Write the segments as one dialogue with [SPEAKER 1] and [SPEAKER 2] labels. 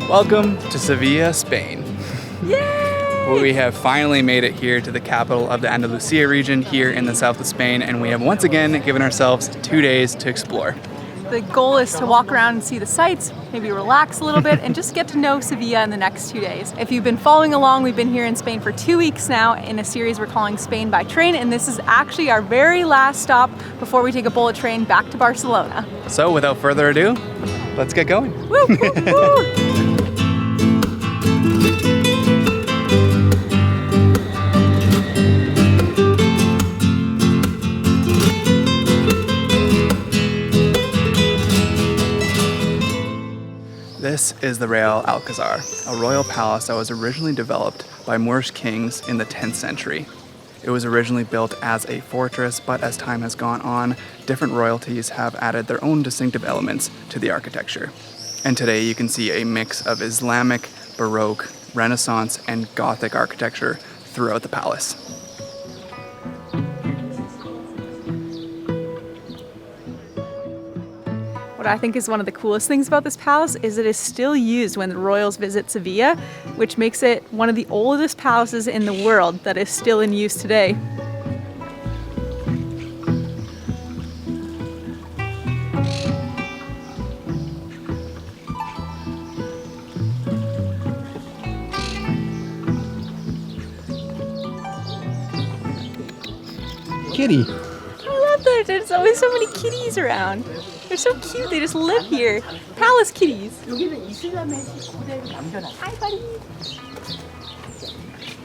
[SPEAKER 1] Welcome to Sevilla, Spain.
[SPEAKER 2] Yay!
[SPEAKER 1] We have finally made it here to the capital of the Andalusia region here in the south of Spain, and we have once again given ourselves 2 days to explore.
[SPEAKER 2] The goal is to walk around and see the sights, maybe relax a little bit, and just get to know Sevilla in the next 2 days. If you've been following along, we've been here in Spain for 2 weeks now in a series we're calling Spain by Train, and this is actually our very last stop before we take a bullet train back to Barcelona.
[SPEAKER 1] So without further ado, let's get going.
[SPEAKER 2] Woo, woo, woo.
[SPEAKER 1] This is the Real Alcazar, a royal palace that was originally developed by Moorish kings in the 10th century. It was originally built as a fortress, but as time has gone on, different royalties have added their own distinctive elements to the architecture. And today you can see a mix of Islamic, Baroque, Renaissance, and Gothic architecture throughout the palace.
[SPEAKER 2] What I think is one of the coolest things about this palace is it is still used when the royals visit Sevilla, which makes it one of the oldest palaces in the world that is still in use today.
[SPEAKER 1] Kitty.
[SPEAKER 2] I love that there's always so many kitties around. They're so cute, they just live here. Palace kitties. Hi, buddy.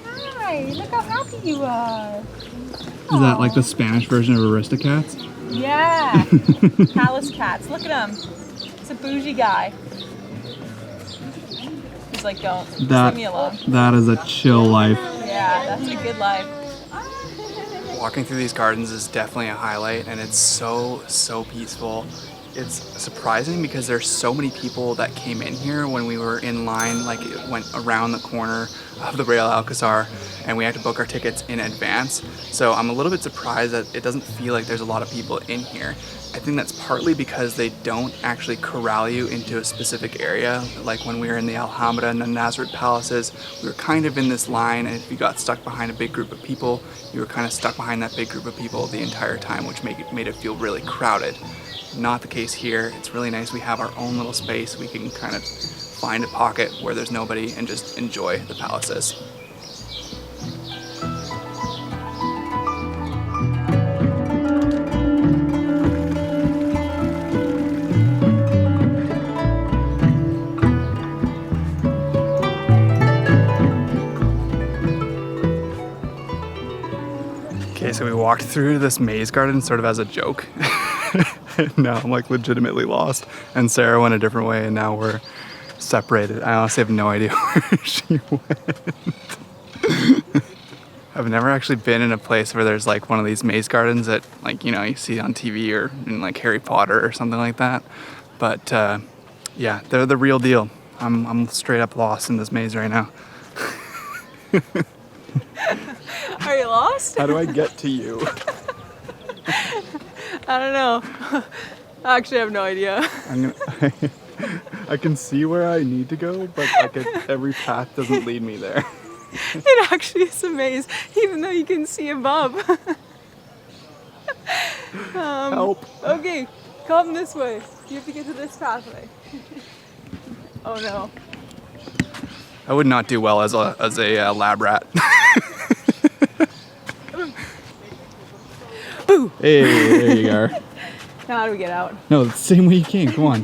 [SPEAKER 2] Hi, look how happy you are.
[SPEAKER 1] Is that like the Spanish version of Aristocats?
[SPEAKER 2] Yeah. Palace cats. Look at him. He's a bougie guy. He's like, don't. Just leave me alone.
[SPEAKER 1] That is a chill life.
[SPEAKER 2] Yeah, that's a good life.
[SPEAKER 1] Walking through these gardens is definitely a highlight, and it's so peaceful. It's surprising because there's so many people that came in here when we were in line, like it went around the corner of the Real Alcazar, and we had to book our tickets in advance. So I'm a little bit surprised that it doesn't feel like there's a lot of people in here. I think that's partly because they don't actually corral you into a specific area. Like when we were in the Alhambra and the Nazareth palaces, we were kind of in this line, and if you got stuck behind a big group of people, you were kind of stuck behind that big group of people the entire time, which made it feel really crowded. Not the case here. It's really nice. We have our own little space. We can kind of find a pocket where there's nobody and just enjoy the palaces. Okay, so we walked through this maze garden sort of as a joke. Now I'm like legitimately lost, and Sarah went a different way, and now we're separated. I honestly have no idea where she went. I've never actually been in a place where there's like one of these maze gardens that, like, you know, you see on TV or in like Harry Potter or something like that. But yeah, they're the real deal. I'm straight up lost in this maze right now.
[SPEAKER 2] Are you lost?
[SPEAKER 1] How do I get to you?
[SPEAKER 2] I don't know. I actually have no idea.
[SPEAKER 1] I can see where I need to go, but like every path doesn't lead me there.
[SPEAKER 2] It actually is a maze, even though you can see above.
[SPEAKER 1] Help.
[SPEAKER 2] Okay, come this way. You have to get to this pathway. Oh no.
[SPEAKER 1] I would not do well as a lab rat.
[SPEAKER 2] Boo!
[SPEAKER 1] Hey, there you are.
[SPEAKER 2] Now how do we get out?
[SPEAKER 1] No, it's the same way you came. Come on.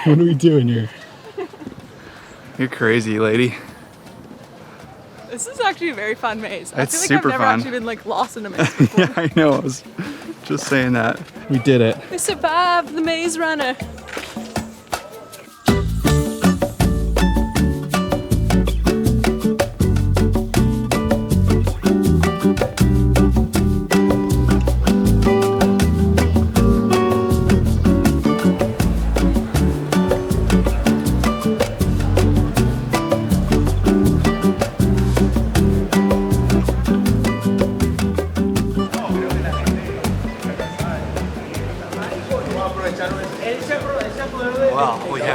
[SPEAKER 1] What are we doing here? You're crazy, lady.
[SPEAKER 2] This is actually a very fun maze. I
[SPEAKER 1] It's
[SPEAKER 2] feel like
[SPEAKER 1] super
[SPEAKER 2] I've never
[SPEAKER 1] fun.
[SPEAKER 2] actually been like lost in a maze before.
[SPEAKER 1] Yeah, I know. I was just saying that. We did it.
[SPEAKER 2] We survived the maze runner.
[SPEAKER 3] Ese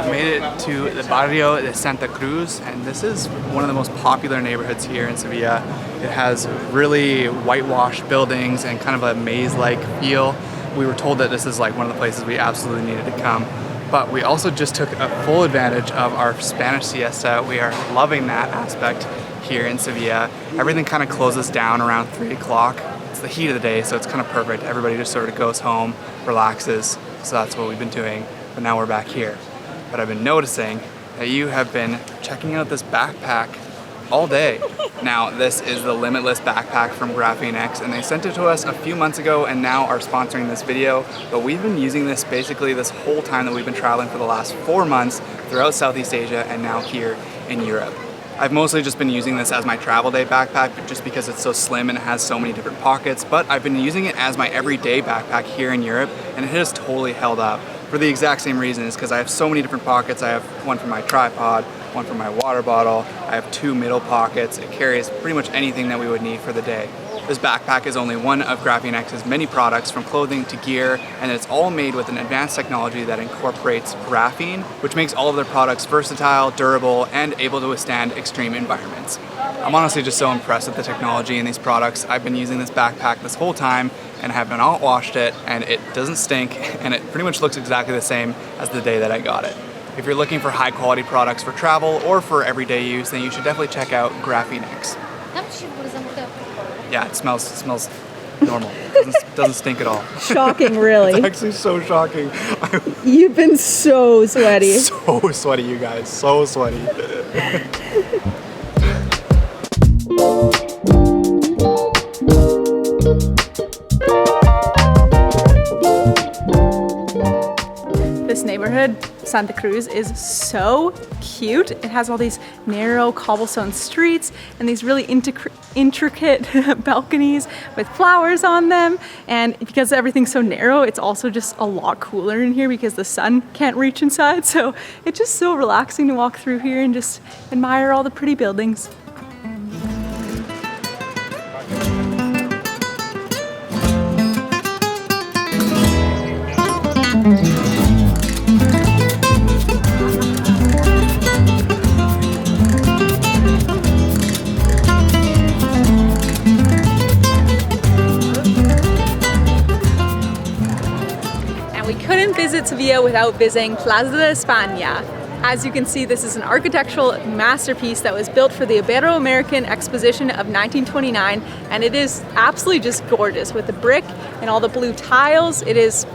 [SPEAKER 1] have made it to the Barrio de Santa Cruz, and this is one of the most popular neighborhoods here in Sevilla. It has really whitewashed buildings and kind of a maze-like feel. We were told that this is like one of the places we absolutely needed to come. But we also just took a full advantage of our Spanish siesta. We are loving that aspect here in Sevilla. Everything kind of closes down around 3 o'clock. It's the heat of the day, so it's kind of perfect. Everybody just sort of goes home, relaxes. So that's what we've been doing. But now we're back here. But I've been noticing that you have been checking out this backpack all day. Now, this is the Limitless backpack from Graphene X, and they sent it to us a few months ago and now are sponsoring this video. But we've been using this basically this whole time that we've been traveling for the last 4 months throughout Southeast Asia and now here in Europe. I've mostly just been using this as my travel day backpack just because it's so slim and it has so many different pockets, but I've been using it as my everyday backpack here in Europe, and it has totally held up for the exact same reasons, because I have so many different pockets. I have one for my tripod, one for my water bottle, I have 2 middle pockets. It carries pretty much anything that we would need for the day. This backpack is only one of Graphene X's many products, from clothing to gear, and it's all made with an advanced technology that incorporates graphene, which makes all of their products versatile, durable, and able to withstand extreme environments. I'm honestly just so impressed with the technology in these products. I've been using this backpack this whole time and have not washed it, and it doesn't stink, and it pretty much looks exactly the same as the day that I got it. If you're looking for high quality products for travel or for everyday use, then you should definitely check out Graphene X. Yeah, it smells normal. Doesn't stink at all.
[SPEAKER 2] Shocking, really.
[SPEAKER 1] It's actually so shocking.
[SPEAKER 2] You've been so sweaty.
[SPEAKER 1] So sweaty, you guys. So sweaty. This neighborhood, Santa Cruz, is so cute. It has all these narrow cobblestone streets and these really intricate balconies with flowers on them. And because everything's so narrow, it's also just a lot cooler in here because the sun can't reach inside. So it's just so relaxing to walk through here and just admire all the pretty buildings. Visit Sevilla without visiting Plaza de España. As you can see, this is an architectural masterpiece that was built for the Ibero-American Exposition of 1929, and it is absolutely just gorgeous with the brick and all the blue tiles. It is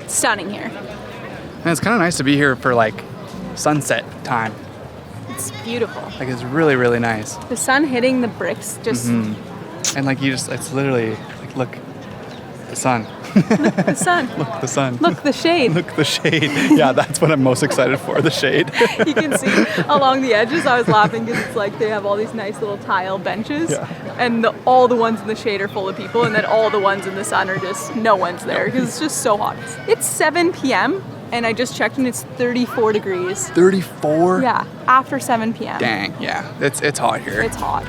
[SPEAKER 1] stunning here. And it's kind of nice to be here for like sunset time. It's beautiful. Like, it's really, really nice. The sun hitting the bricks just... And like it's literally like, look, the sun. Look the sun. Look the sun. Look the shade. Look the shade. Yeah, that's what I'm most excited for, the shade. You can see along the edges, I was laughing because it's like they have all these nice little tile benches, and all the ones in the shade are full of people, and then all the ones in the sun are just, no one's there because it's just so hot. It's 7 p.m. and I just checked and it's 34 degrees. 34? Yeah, after 7 p.m. Dang, yeah, it's hot here. It's hot.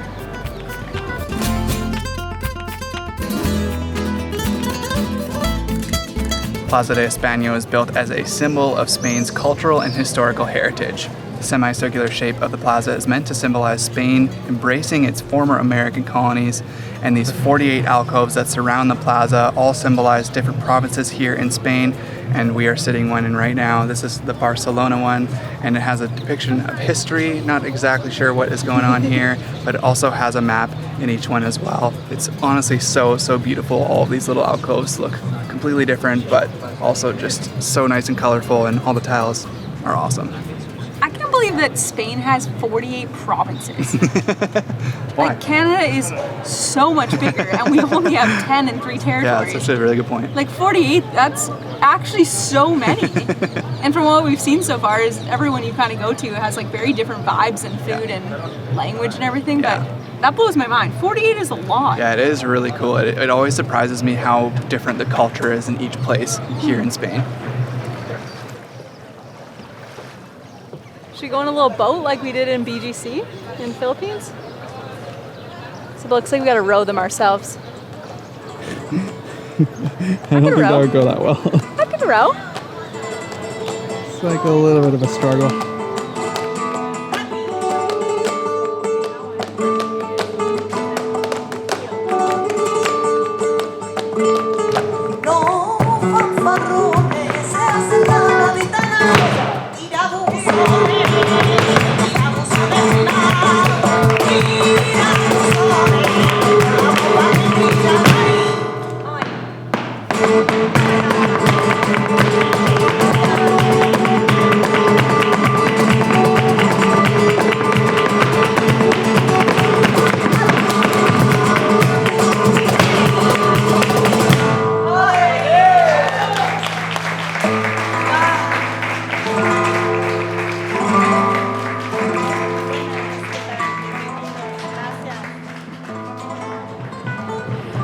[SPEAKER 1] Plaza de España was built as a symbol of Spain's cultural and historical heritage. The semicircular shape of the plaza is meant to symbolize Spain embracing its former American colonies, and these 48 alcoves that surround the plaza all symbolize different provinces here in Spain, and we are sitting one in right now. This is the Barcelona one, and it has a depiction of history. Not exactly sure what is going on here, but it also has a map in each one as well. It's honestly so beautiful. All of these little alcoves look completely different, but also just so nice and colorful, and all the tiles are awesome. I can't believe that Spain has 48 provinces. Why? Like, Canada is so much bigger, and we only have 10 and 3 territories. Yeah, that's actually a really good point. Like 48, that's actually so many. And from what we've seen so far is everyone you kind of go to has like very different vibes and food and language and everything, but that blows my mind. 48 is a lot. Yeah, it is really cool. It always surprises me how different the culture is in each place here in Spain. Should we go on a little boat like we did in BGC in the Philippines? So it looks like we gotta row them ourselves.
[SPEAKER 3] I don't think that would go that well.
[SPEAKER 2] I could row.
[SPEAKER 3] Looks like a little bit of a struggle.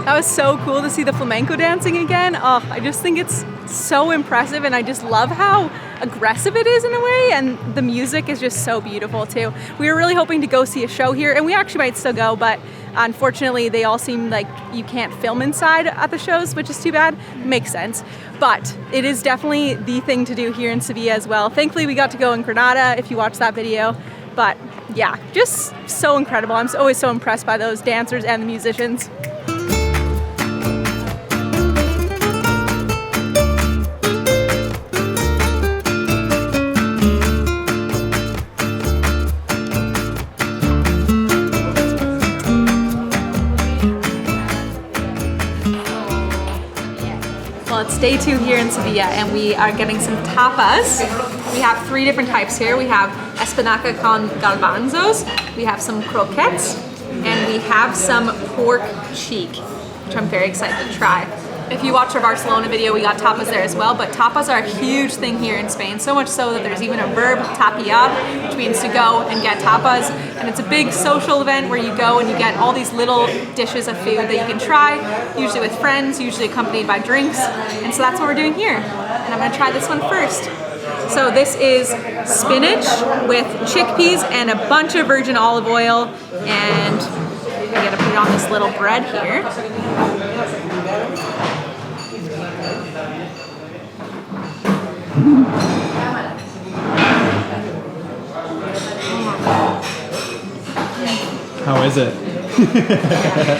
[SPEAKER 2] That was so cool to see the flamenco dancing again. Oh, I just think it's so impressive, and I just love how aggressive it is in a way, and the music is just so beautiful too. We were really hoping to go see a show here, and we actually might still go, but unfortunately they all seem like you can't film inside at the shows, which is too bad. Makes sense. But it is definitely the thing to do here in Sevilla as well. Thankfully we got to go in Granada if you watched that video. But yeah, just so incredible. I'm always so impressed by those dancers and the musicians. Well, it's day 2 here in Sevilla, and we are getting some tapas. We have 3 different types here. We have espinaca con garbanzos, we have some croquettes, and we have some pork cheek, which I'm very excited to try. If you watched our Barcelona video, we got tapas there as well, but tapas are a huge thing here in Spain, so much so that there's even a verb, tapear, which means to go and get tapas, and it's a big social event where you go and you get all these little dishes of food that you can try, usually with friends, usually accompanied by drinks, and so that's what we're doing here. And I'm gonna try this one first. So this is spinach with chickpeas and a bunch of virgin olive oil, and I'm gonna put it on this little bread here.
[SPEAKER 3] How is it?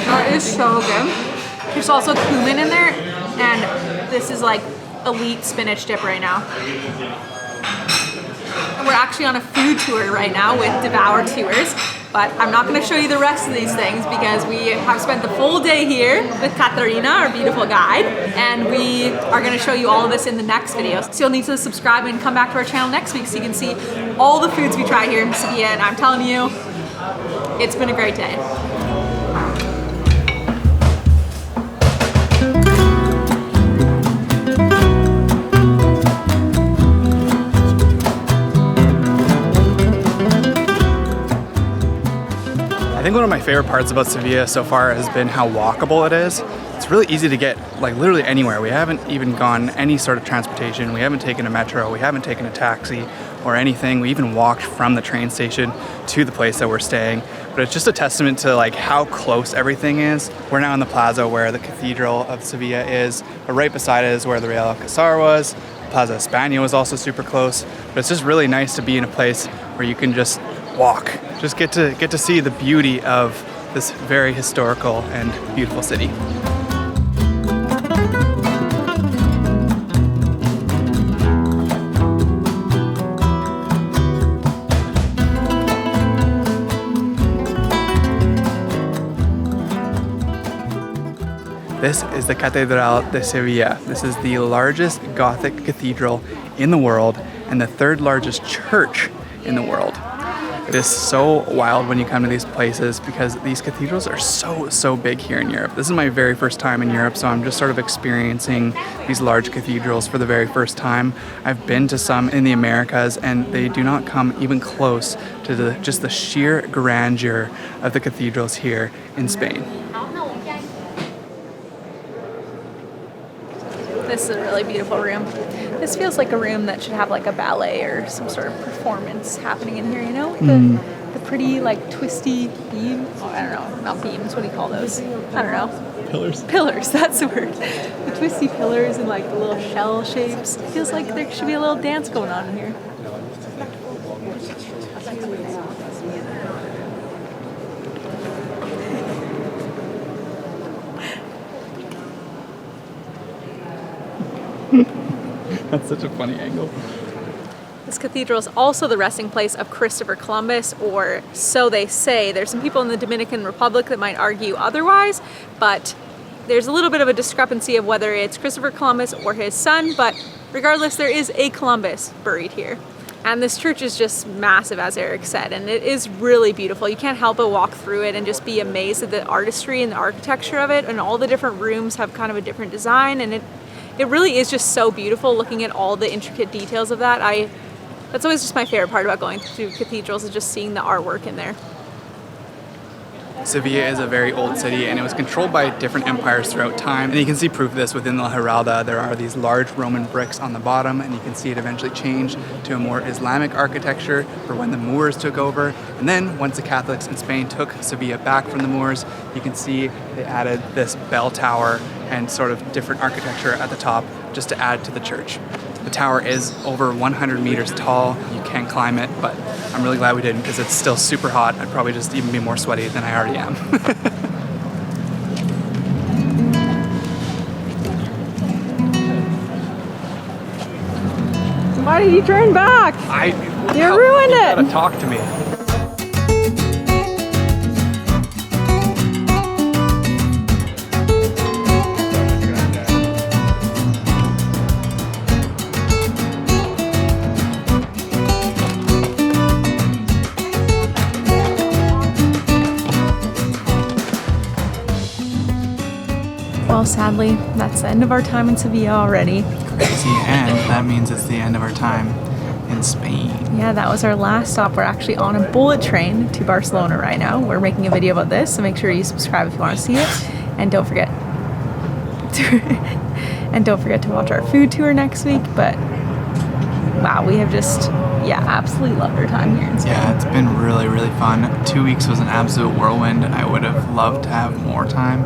[SPEAKER 2] That is so good. There's also cumin in there, and this is like elite spinach dip right now. We're actually on a food tour right now with Devour Tours, but I'm not going to show you the rest of these things because we have spent the full day here with Katarina, our beautiful guide, and we are going to show you all of this in the next video. So you'll need to subscribe and come back to our channel next week so you can see all the foods we try here in Sevilla, and I'm telling you, it's been a great day.
[SPEAKER 1] I think one of my favorite parts about Sevilla so far has been how walkable it is. It's really easy to get like literally anywhere. We haven't even gone any sort of transportation. We haven't taken a metro. We haven't taken a taxi or anything. We even walked from the train station to the place that we're staying. But it's just a testament to like how close everything is. We're now in the plaza where the Cathedral of Sevilla is, but right beside it is where the Real Alcazar was. Plaza de España was also super close. But it's just really nice to be in a place where you can just walk, just get to see the beauty of this very historical and beautiful city. This is the Catedral de Sevilla. This is the largest Gothic cathedral in the world and the 3rd largest church in the world. It is so wild when you come to these places because these cathedrals are so big here in Europe. This is my very first time in Europe, so I'm just sort of experiencing these large cathedrals for the very first time. I've been to some in the Americas and they do not come even close to just the sheer grandeur of the cathedrals here in Spain.
[SPEAKER 2] This is a really beautiful room. This feels like a room that should have like a ballet or some sort of performance happening in here, you know? The pretty like twisty beams. I don't know, not beams, what do you call those? I don't know.
[SPEAKER 3] Pillars.
[SPEAKER 2] Pillars, that's the word. The twisty pillars and like the little shell shapes. Feels like there should be a little dance going on in here.
[SPEAKER 1] That's such a funny angle.
[SPEAKER 2] This cathedral is also the resting place of Christopher Columbus, or so they say. There's some people in the Dominican Republic that might argue otherwise, but there's a little bit of a discrepancy of whether it's Christopher Columbus or his son, but regardless, there is a Columbus buried here. And this church is just massive, as Eric said, and it is really beautiful. You can't help but walk through it and just be amazed at the artistry and the architecture of it, and all the different rooms have kind of a different design, and it really is just so beautiful looking at all the intricate details of that. That's always just my favorite part about going to cathedrals, is just seeing the artwork in there.
[SPEAKER 1] Sevilla is a very old city, and it was controlled by different empires throughout time. And you can see proof of this within the Giralda. There are these large Roman bricks on the bottom, and you can see it eventually changed to a more Islamic architecture for when the Moors took over. And then once the Catholics in Spain took Sevilla back from the Moors, you can see they added this bell tower and sort of different architecture at the top just to add to the church. The tower is over 100 meters tall. You can climb it, but I'm really glad we didn't because it's still super hot. I'd probably just even be more sweaty than I already am.
[SPEAKER 2] Why did you turn back? You ruined it!
[SPEAKER 1] You gotta talk to me.
[SPEAKER 2] Well, sadly, that's the end of our time in Sevilla already.
[SPEAKER 1] Crazy, and that means it's the end of our time in Spain.
[SPEAKER 2] Yeah, that was our last stop. We're actually on a bullet train to Barcelona right now. We're making a video about this, so make sure you subscribe if you want to see it. And don't forget to watch our food tour next week. But wow, we have just, absolutely loved our time here in Spain.
[SPEAKER 1] Yeah, it's been really, really fun. 2 weeks was an absolute whirlwind. I would have loved to have more time.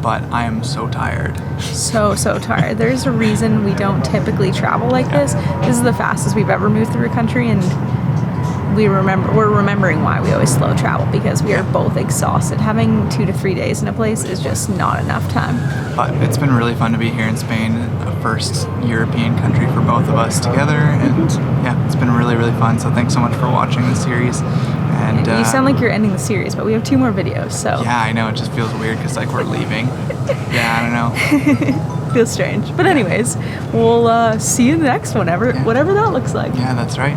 [SPEAKER 1] But I am so tired.
[SPEAKER 2] So tired. There's a reason we don't typically travel like this. This is the fastest we've ever moved through a country, and we're remembering why we always slow travel, because we are both exhausted. Having 2 to 3 days in a place is just not enough time.
[SPEAKER 1] But it's been really fun to be here in Spain, a first European country for both of us together, and it's been really, really fun. So thanks so much for watching the series. And
[SPEAKER 2] you sound like you're ending the series, but we have 2 more videos, so.
[SPEAKER 1] Yeah, I know, it just feels weird because like we're leaving. I don't know.
[SPEAKER 2] Feels strange. But anyways, we'll see you in the next one, whatever that looks like.
[SPEAKER 1] Yeah, that's right.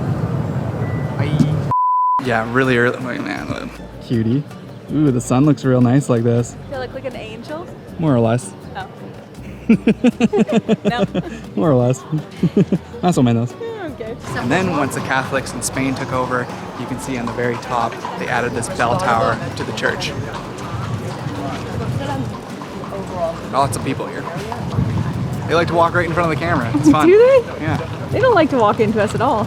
[SPEAKER 1] Bye. Yeah, really early. Wait, man. Cutie. Ooh, the sun looks real nice like this.
[SPEAKER 2] I feel like an angel?
[SPEAKER 1] More or less.
[SPEAKER 2] Oh. No.
[SPEAKER 1] More or less. Más o menos.
[SPEAKER 2] Okay.
[SPEAKER 1] And then once the Catholics in Spain took over, you can see on the very top, they added this bell tower to the church. Lots of people here. They like to walk right in front of the camera. It's fun.
[SPEAKER 2] Do they?
[SPEAKER 1] Yeah.
[SPEAKER 2] They don't like to walk into us at all.